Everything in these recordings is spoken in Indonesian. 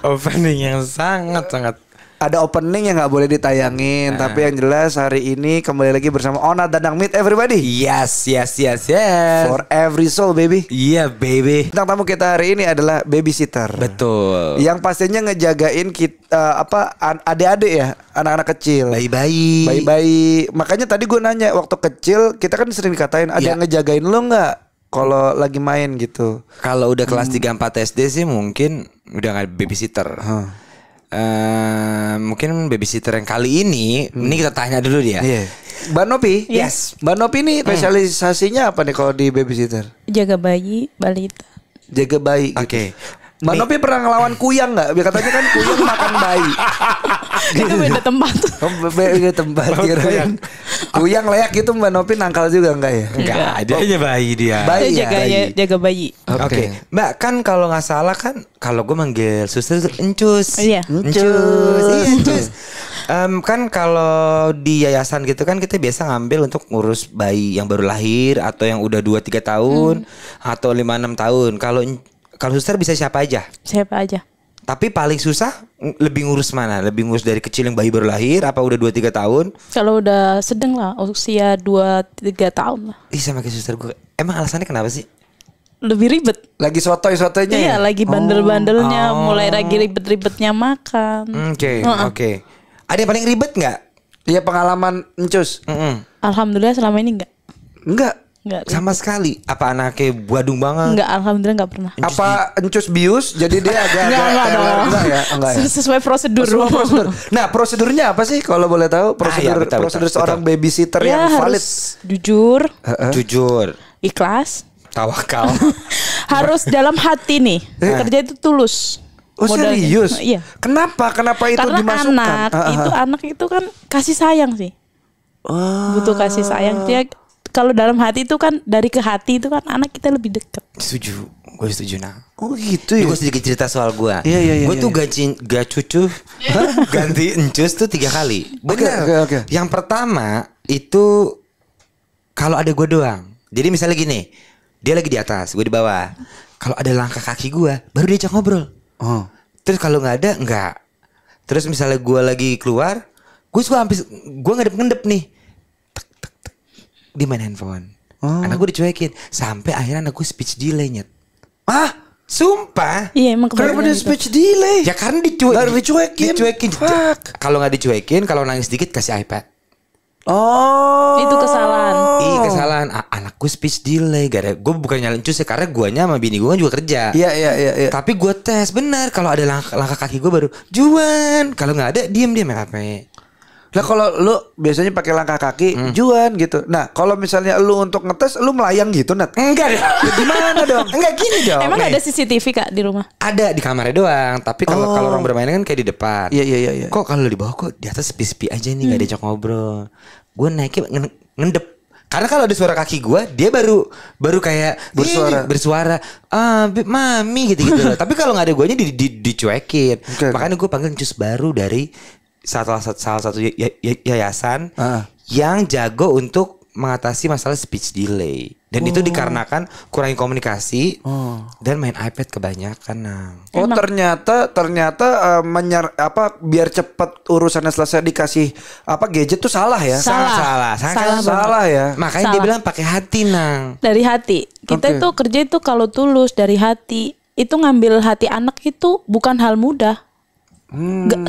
Opening yang sangat-sangat. Ada opening yang nggak boleh ditayangin, tapi yang jelas hari ini kembali lagi bersama Onat Dadang Meet everybody. Yes. For every soul baby. Iya baby. Bintang tamu kita hari ini adalah babysitter. Betul. Yang pastinya ngejagain kita adik-adik ya, anak-anak kecil. Bayi-bayi. Makanya tadi gue nanya waktu kecil kita kan sering dikatain ada yang ngejagain lo nggak kalau lagi main gitu. Kalau udah kelas 3 4 SD sih mungkin udah nggak babysitter. Mungkin babysitter yang kali ini kita tanya dulu dia. Mbak Nopi, Yes. Mbak Nopi ini spesialisasinya apa nih kalau di babysitter? Jaga bayi, balita. Jaga bayi. Oke. Mbak Nopi pernah ngelawan kuyang nggak? Biar katanya kan kuyang makan bayi. Itu beda tempat. Beda tempat. Kuyang layak gitu Mbak Nopi nangkal juga enggak ya? Enggak, ada aja bayi dia. Bayi ya? Jaga bayi. Oke. Mbak kan kalau nggak salah kan kalau gue manggil suster itu encus. Iya. Encus. Kan kalau di yayasan gitu kan kita biasa ngambil untuk ngurus bayi yang baru lahir atau yang udah 2-3 tahun atau 5-6 tahun. Kalau suster bisa siapa aja? Siapa aja. Tapi paling susah lebih ngurus mana? Lebih ngurus dari kecil yang bayi baru lahir apa udah 2-3 tahun? Kalau udah sedang lah, usia 2-3 tahun lah. Ih sama kayak suster gue. Emang alasannya kenapa sih? Lebih ribet. Lagi sotoy-sotoynya Iya, ya? lagi bandel-bandelnya, mulai lagi ribet-ribetnya makan. Oke. Ada yang paling ribet nggak? Iya pengalaman encus. Alhamdulillah selama ini enggak. Enggak. Sama sekali. Apa anaknya badung banget? Enggak, alhamdulillah enggak pernah. Apa encus bius jadi dia agak enggak ya? Sesuai prosedur. Nah, prosedurnya apa sih kalau boleh tahu? Prosedur seorang babysitter yang valid. Harus jujur, ikhlas, tawakal. harus dalam hati nih. Kerja itu tulus. Oh serius? Iya. Kenapa itu karena dimasukkan? anak itu kan kasih sayang sih. Butuh kasih sayang. Dia kalau dalam hati itu kan dari ke hati itu kan anak kita lebih dekat. Setuju. Gue setuju nah. Oh gitu ya. Gue sedikit cerita soal gue. Iya. Gue tuh ganti encus tuh 3 kali. Bener. Oke. Yang pertama itu kalau ada gue doang. Jadi misalnya gini, dia lagi di atas, gue di bawah. Kalau ada langkah kaki gue, baru diajak ngobrol. Terus kalau nggak ada, nggak. Terus misalnya gue lagi keluar, gue suka gue ngendep nih. Dia main handphone. Anak gue dicuekin sampai akhirnya anak gue speech delay nyet. Sumpah. Iya emang kenapa dia speech delay? Ya karena dicuekin. Kalau nggak dicuekin, kalau nangis dikit kasih iPad. Itu kesalahan. Iya kesalahan. Anak gue speech delay. Gue bukan nyalain cus ya, karena guanya sama bini gue juga kerja. Iya. Tapi gue tes benar. Kalau ada langkah kaki gue baru Juan. Kalau nggak ada diem main HP. Lah kalau lu biasanya pakai langkah kaki Juan gitu. Nah kalau misalnya lu untuk ngetes lu melayang gitu Nat? Enggak dong. Gimana dong? Enggak gini dong. Emang ada CCTV Kak di rumah? Ada di kamarnya doang. Tapi kalau orang bermain kan kayak di depan. Iya. Kok kalau di bawah kok di atas sepi-sepi aja nih, nggak diajak ngobrol. Gue naiknya ngendep. Karena kalau ada suara kaki gue, dia baru kayak bersuara. Mami gitu. Tapi kalau nggak ada guanya dicuekin. Makanya gue panggil cus baru dari salah satu yayasan yang jago untuk mengatasi masalah speech delay. Dan itu dikarenakan kurangi komunikasi dan main iPad kebanyakan. Ternyata biar cepat urusannya selesai dikasih gadget tuh salah ya? Salah ya. Makanya dia bilang pakai hati nang. Dari hati. Kita itu kerja itu kalau tulus dari hati. Itu ngambil hati anak itu bukan hal mudah.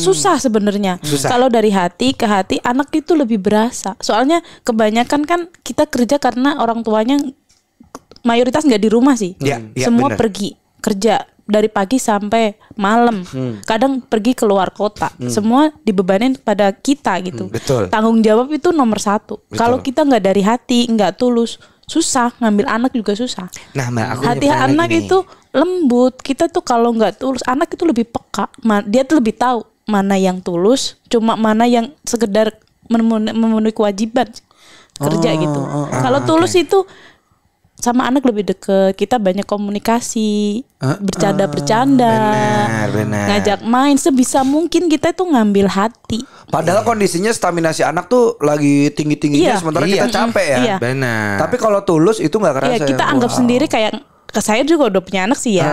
Susah sebenarnya. Kalau dari hati ke hati anak itu lebih berasa. Soalnya kebanyakan kan kita kerja karena orang tuanya mayoritas nggak di rumah sih. Semua bener. Pergi kerja dari pagi sampai malam. Kadang pergi keluar kota. Semua dibebanin pada kita gitu. Betul. Tanggung jawab itu nomor 1. Kalau kita nggak dari hati, nggak tulus, susah. Ngambil anak juga susah. Nah, Mbak, aku hati anak itu lembut. Kita tuh kalau nggak tulus, anak itu lebih peka. Dia tuh lebih tahu mana yang tulus, cuma mana yang sekedar memenuhi kewajiban kerja gitu. Kalau tulus itu sama anak lebih deket, kita banyak komunikasi, bercanda-bercanda, ngajak main, sebisa mungkin kita tuh ngambil hati. Padahal kondisinya stamina si anak tuh lagi tinggi-tingginya, sementara kita capek ya. Benar. Tapi kalau tulus itu nggak kerasa. Kita anggap sendiri kayak saya juga udah punya anak sih ya.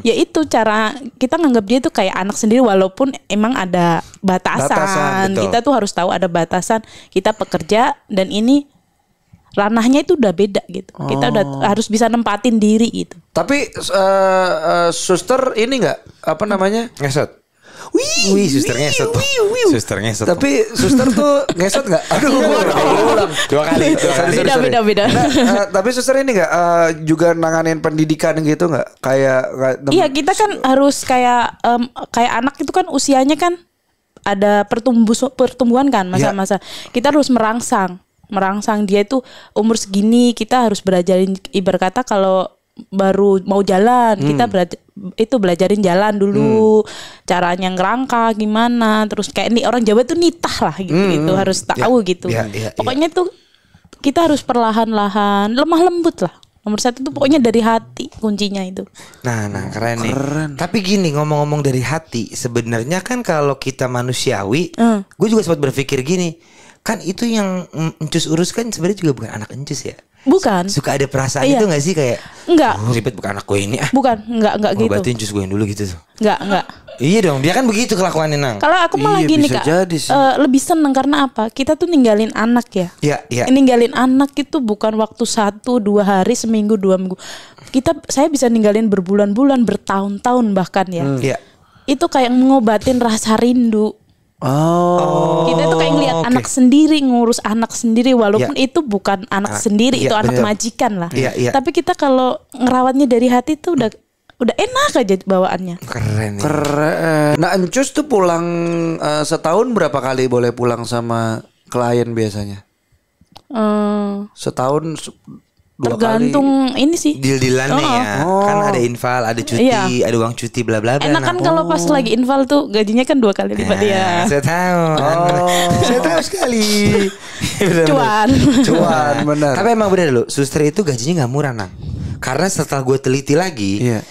Ya itu cara kita nganggap dia itu kayak anak sendiri walaupun emang ada batasan. Kita tuh harus tahu ada batasan. Kita pekerja dan ini ranahnya itu udah beda gitu. Kita udah harus bisa nempatin diri gitu. Tapi suster ini enggak apa namanya? Ngesot. Wih, suster ngesot. Suster ngesot. Tapi suster tuh ngesot enggak? Aduh, ulang. Dua kali. Beda. Tapi suster ini enggak juga nanganin pendidikan gitu enggak? Kayak iya, kita kan harus kayak anak itu kan usianya kan ada pertumbuhan kan masa-masa. Kita harus merangsang dia itu umur segini kita harus belajarin, ibarat kata kalau baru mau jalan kita belajarin jalan dulu, caranya ngerangka gimana, terus kayak ini orang Jawa tuh nitah lah gitu, harus tahu gitu. Pokoknya tuh kita harus perlahan-lahan, lemah lembut lah. Nomor satu tuh pokoknya dari hati kuncinya itu. Nah keren nih. Tapi gini, ngomong-ngomong dari hati, sebenarnya kan kalau kita manusiawi, gue juga sempat berpikir gini, kan itu yang Encus urus kan sebenarnya juga bukan anak Encus ya. Bukan. Suka ada perasaan itu gak sih kayak enggak. Ribet bukan anak gue ini. Bukan, enggak gitu. Berarti Encus gue yang dulu gitu tuh. Enggak. Iya dong, dia kan begitu kelakuannya Nang. Kalau aku malah gini Kak, lebih seneng karena apa? Kita tuh ninggalin anak ya. Iya. Ninggalin anak itu bukan waktu 1-2 hari, seminggu 2 minggu. Saya bisa ninggalin berbulan-bulan, bertahun-tahun bahkan ya. Iya. Itu kayak ngobatin rasa rindu. Kita tuh kayak ngeliat anak sendiri, ngurus anak sendiri walaupun itu bukan anak sendiri, itu anak majikan lah. Tapi kita kalau ngerawatnya dari hati tuh udah enak aja bawaannya. Keren. Nah Encus tuh pulang setahun berapa kali boleh pulang sama klien biasanya? Setahun 2 tergantung kali. ini sih deal-dealannya ya. Kan ada infal, ada cuti, ada uang cuti bla bla bla. Enak kan kalau pas lagi infal tuh gajinya kan 2 kali lipat ya. Saya tahu. Saya tahu sekali. Cuan benar. Tapi emang benar loh, suster itu gajinya nggak murah Nang. Karena setelah gue teliti lagi,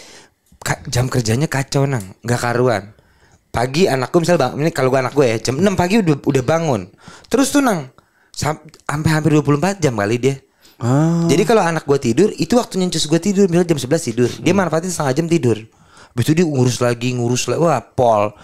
jam kerjanya kacau Nang, nggak karuan. Pagi anakku misal ini kalau gue anak gue ya jam 6 pagi udah bangun. Terus tuh Nang sampai hampir 24 jam kali dia. Jadi kalau anak gue tidur, itu waktunya Encus gue tidur. Misalnya jam 11 tidur, dia manfaatin setengah jam tidur. Habis itu dia ngurus lagi. Wah pol.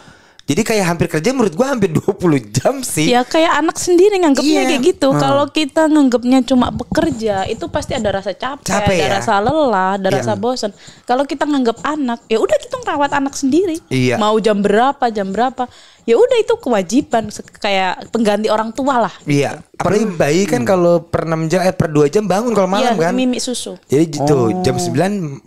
Jadi kayak hampir kerja menurut gue hampir 20 jam sih. Ya kayak anak sendiri nganggepnya kayak gitu. Kalau kita nganggepnya cuma bekerja, itu pasti ada rasa capek ada rasa lelah, ada rasa bosan. Kalau kita nganggep anak, ya udah kita ngerawat anak sendiri. Mau jam berapa, ya udah itu kewajiban kayak pengganti orang tua lah. Iya. Apalagi bayi kan kalau per 6 jam per 2 jam bangun kalau malam kan. Mimi susu. Jadi gitu jam 9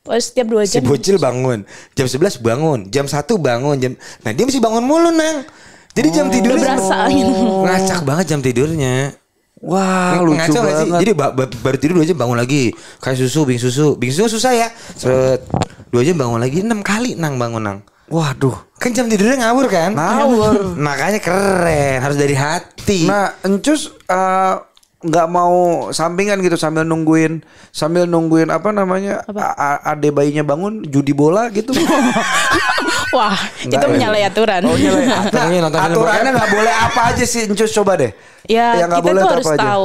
setiap 2 jam si bocil bangun. Jam 11 bangun, jam 1 bangun, nah dia mesti bangun mulu Nang. Jadi jam tidurnya berasa ngacak banget jam tidurnya. Wah lucu banget sih? Jadi baru tidur 2 jam bangun lagi. Kayak bing susu susah ya. 2 jam bangun lagi 6 kali Nang bangun Nang. Waduh, kan jam tidurnya ngawur kan? Ngawur. Makanya keren, harus dari hati. Nah, Encus nggak mau sampingan gitu sambil nungguin apa namanya ade bayinya bangun judi bola gitu. Wah, itu menyalahi aturan. Nyalahi aturannya nggak boleh apa aja sih Encus, coba deh. Ya kita tuh harus tahu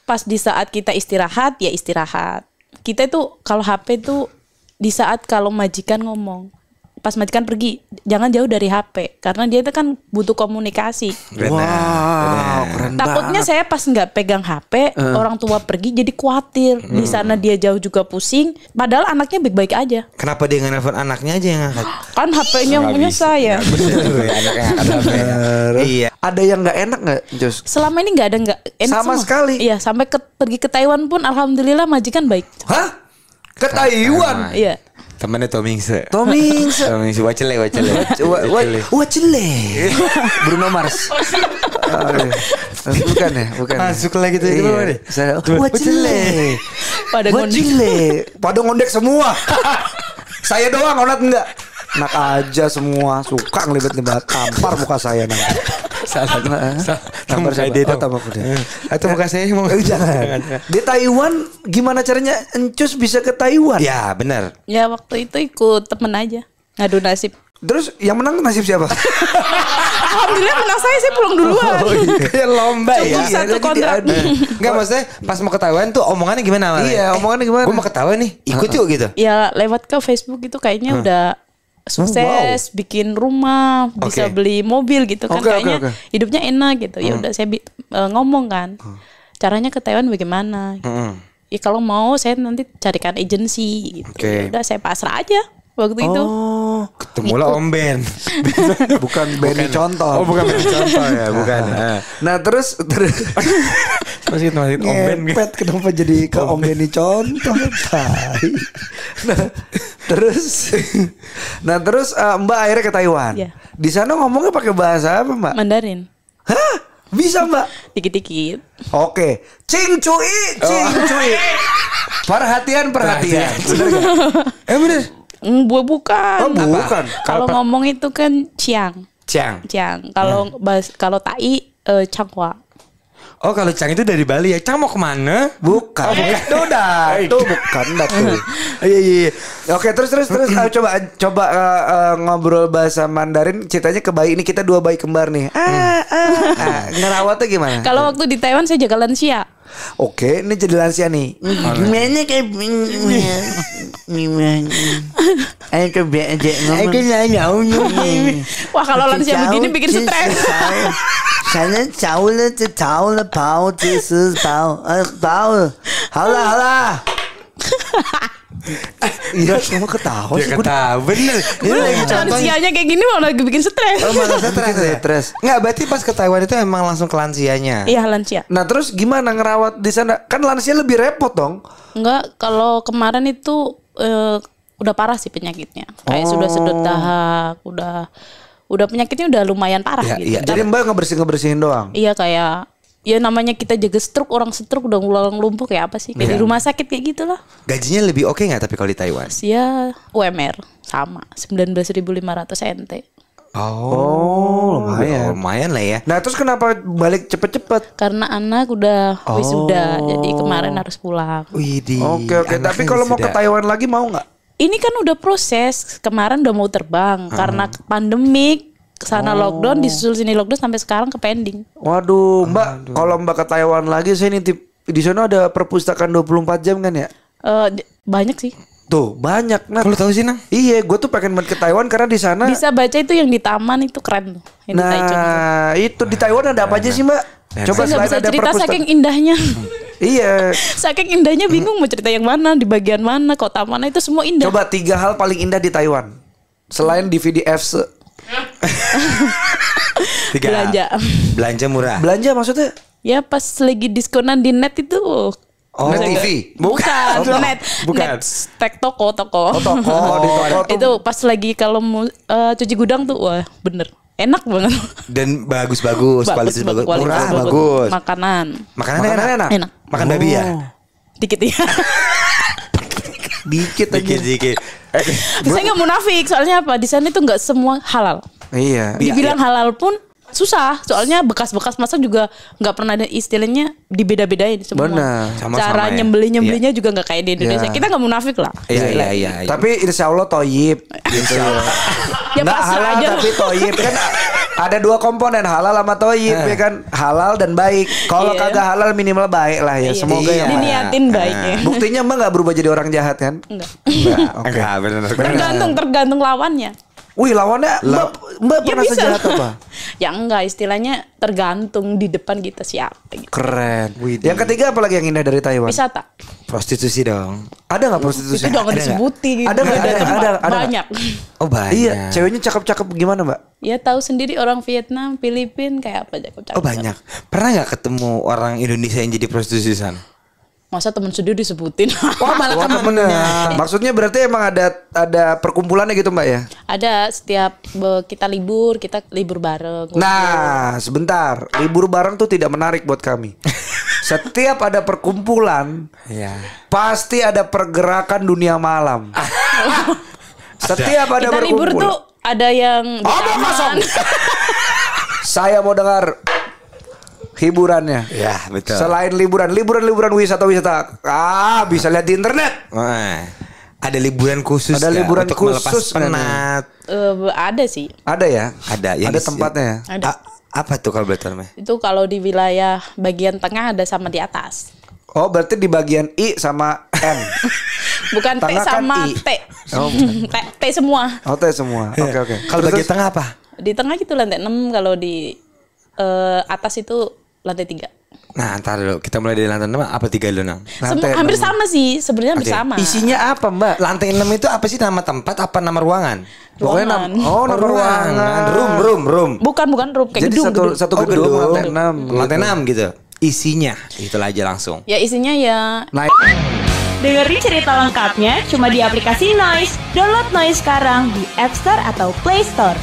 pas di saat kita istirahat ya istirahat. Kita tuh kalau HP tuh di saat kalau majikan ngomong, pas majikan pergi jangan jauh dari HP karena dia itu kan butuh komunikasi. Wow, keren takutnya banget. saya pas nggak pegang HP orang tua pergi jadi khawatir. Di sana dia jauh juga pusing padahal anaknya baik-baik aja. Kenapa dia nggak nelfon anaknya aja yang angkat? Kan HP-nya punya saya. Anaknya ada HP. Iya. Ada yang nggak enak nggak Jos? Selama ini nggak ada nggak enak sama semua. sekali. Iya sampai pergi ke Taiwan pun alhamdulillah majikan baik. Hah? Ke Taiwan? Iya. Temannya Tomingse. Wacele. Bruno Mars. Bukan ya, bukan. Masuk lagi tuh itu deh. Wacele. Pada ngondek semua. Saya doang onat enggak. Enak aja semua suka ngelibet-libet tampar muka saya nanti. Tampar dia dong. Atau muka saya mau jangan. Di Taiwan gimana caranya Encus bisa ke Taiwan? Ya benar. Ya waktu itu ikut temen aja. Ngadu nasib. Terus yang menang nasib siapa? Alhamdulillah menang saya pulang duluan. Kayak lomba ya. Cukup satu kontrak. Enggak, maksudnya pas mau ketahuan tuh omongannya gimana awalnya? Iya, omongannya gimana? Gue mau ketahuan nih, ikut yuk gitu. Ya lewat ke Facebook itu kayaknya udah sukses, bikin rumah, bisa beli mobil gitu kan. Kayaknya hidupnya enak gitu. Ya udah saya ngomong kan. Caranya ketahuan bagaimana? Ya kalau mau saya nanti carikan agensi gitu. Ya udah saya pasrah aja. Waktu itu ketemulah Om Ben. Bukan Benny Contoh. Oh, bukan Benny Contoh ya, bukan. Nah, terus masih Om Ben. Ngepet kenapa jadi ke Om Benny Contoh? Nah, terus Mbak akhirnya ke Taiwan. Iya. Di sana ngomongnya pakai bahasa apa, Mbak? Mandarin. Hah? Bisa, Mbak? Dikit-dikit. Oke. Cing cui. Perhatian. Bener gak? Bener. Bukan. Bukan. Kalau ngomong itu kan ciang. Kalau tai cangwa. Oh, kalau Cang itu dari Bali ya. Cang mau kemana? Bukan. Itu bukan tuh. Iya. Oke, terus coba ngobrol bahasa Mandarin. Ceritanya ke bayi ini, kita 2 bayi kembar nih. Ngerawatnya gimana? Kalau waktu di Taiwan saya jaga lansia. Oke, ini jadi lansia nih. Gimana kayak ayo coba aja ngomong. Wah, kalau lansia begini bikin stres. Saya tahu了包子是包好了Iya, semua ketawa sih. Ketawa, bener. Gue lagi lansianya kayak gini malah lagi bikin stres. Oh, malah stres. Enggak, berarti pas ke Taiwan itu emang langsung ke lansianya. Iya, lansia. Nah, terus gimana ngerawat di sana? Kan lansia lebih repot dong. Enggak, kalau kemarin itu udah parah sih penyakitnya. Kayak sudah sedot dahak, udah penyakitnya udah lumayan parah gitu. Iya. Jadi Mbak ngebersihin doang. Iya, kayak ya namanya kita jaga stroke, orang stroke udah ngulang lumpuh kayak apa sih? Kayak di rumah sakit kayak gitulah. Gajinya lebih oke nggak tapi kalau di Taiwan? Ya UMR sama 19.500 NT. Lumayan lah ya. Nah, terus kenapa balik cepet-cepet? Karena anak udah wisuda, jadi kemarin harus pulang. Oke. Tapi kalau mau ke Taiwan lagi mau nggak? Ini kan udah proses, kemarin udah mau terbang karena pandemik. Kesana lockdown, disusul sini lockdown sampai sekarang ke pending. Waduh, Mbak, kalau Mbak ke Taiwan lagi, saya nitip di sana ada perpustakaan 24 jam kan ya? Banyak sih. Tuh, banyak. Nah, kalau tahu sih, Nang. Iya, gue tuh pengen banget ke Taiwan karena di sana bisa baca itu yang di taman itu keren tuh. Nah, itu di Taiwan ada apa aja sih, Mbak? Coba saya nggak bisa cerita saking indahnya. Iya. Saking indahnya bingung mau cerita yang mana, di bagian mana, kota mana, itu semua indah. Coba 3 hal paling indah di Taiwan selain DVD FC. Belanja murah. Belanja maksudnya? Ya pas lagi diskonan di net itu. Net TV? Bukan. Net toko. Di toko. Itu pas lagi kalau cuci gudang tuh, wah bener enak banget. Dan bagus-bagus, kualitas bagus, murah, bagus. Makanan enak. Makan babi ya? Dikit ya. Dikit. Saya nggak munafik, soalnya apa? Di sana itu nggak semua halal. Iya. Dibilang halal pun susah, soalnya bekas-bekas masak juga nggak pernah ada istilahnya dibeda-bedain semua. Benar. Cara nyembelinya juga nggak kayak di Indonesia. Kita nggak munafik lah. Iya. Tapi insya Allah toyib. Ya nggak halal aja. Tapi toyib kan ada 2 komponen, halal sama toyib ya kan, halal dan baik. Kalau kagak halal minimal baik lah ya. Semoga ya. Diniatin baiknya. Buktinya Mbak nggak berubah jadi orang jahat kan? Enggak. Enggak, benar. Tergantung lawannya. Wih, lawannya Mbak pernah sejahat apa? Ya enggak, istilahnya tergantung di depan kita siapa gitu. Keren. Yang ketiga apa lagi yang indah dari Taiwan? Wisata. Prostitusi dong. Ada nggak prostitusi? Itu jangan disebutin. Ada banyak. Oh, banyak. Iya, ceweknya cakep-cakep gimana, Mbak? Ya tahu sendiri orang Vietnam, Filipina kayak apa cakep-cakep. Oh, banyak. Pernah nggak ketemu orang Indonesia yang jadi prostitusi sana? Masa teman sendiri disebutin? Wah, malah temennya. Maksudnya berarti emang ada perkumpulannya gitu, Mbak ya? Ada, setiap kita libur bareng. Nah, sebentar. Libur bareng tuh tidak menarik buat kami. Setiap ada perkumpulan, pasti ada pergerakan dunia malam. Setiap ada kita perkumpulan. libur tuh ada yang di taman. Saya mau dengar hiburannya. Ya, betul. Selain liburan wisata. Bisa lihat di internet. Ada liburan khusus. Ada liburan untuk khusus melepas penat. Ada sih. Ada ya? Ada. Ada tempatnya ya? Ada. Apa tuh kalau boleh tahu namanya? Itu kalau di wilayah bagian tengah ada sama di atas. Oh berarti di bagian I sama N. Bukan T Tengah kan sama I. T. T semua. Oh T semua. Oke. Kalau bagian tengah apa? Di tengah itu lantai 6, kalau di atas itu lantai 3. Nah, ntar dulu kita mulai dari lantai 6 apa 3 dulu, Nang? Hampir sama sih, sebenarnya hampir sama. Isinya apa, Mbak? Lantai 6 itu apa sih, nama tempat apa nama ruangan? Ruangan. Nama ruangan. Room. Bukan room, kayak Jadi gedung. satu gedung lantai 6. Lantai 6 gitu. Isinya itulah aja langsung. Ya isinya ya Naik. Dengerin cerita lengkapnya cuma di aplikasi Noise. Download Noise sekarang di App Store atau Play Store.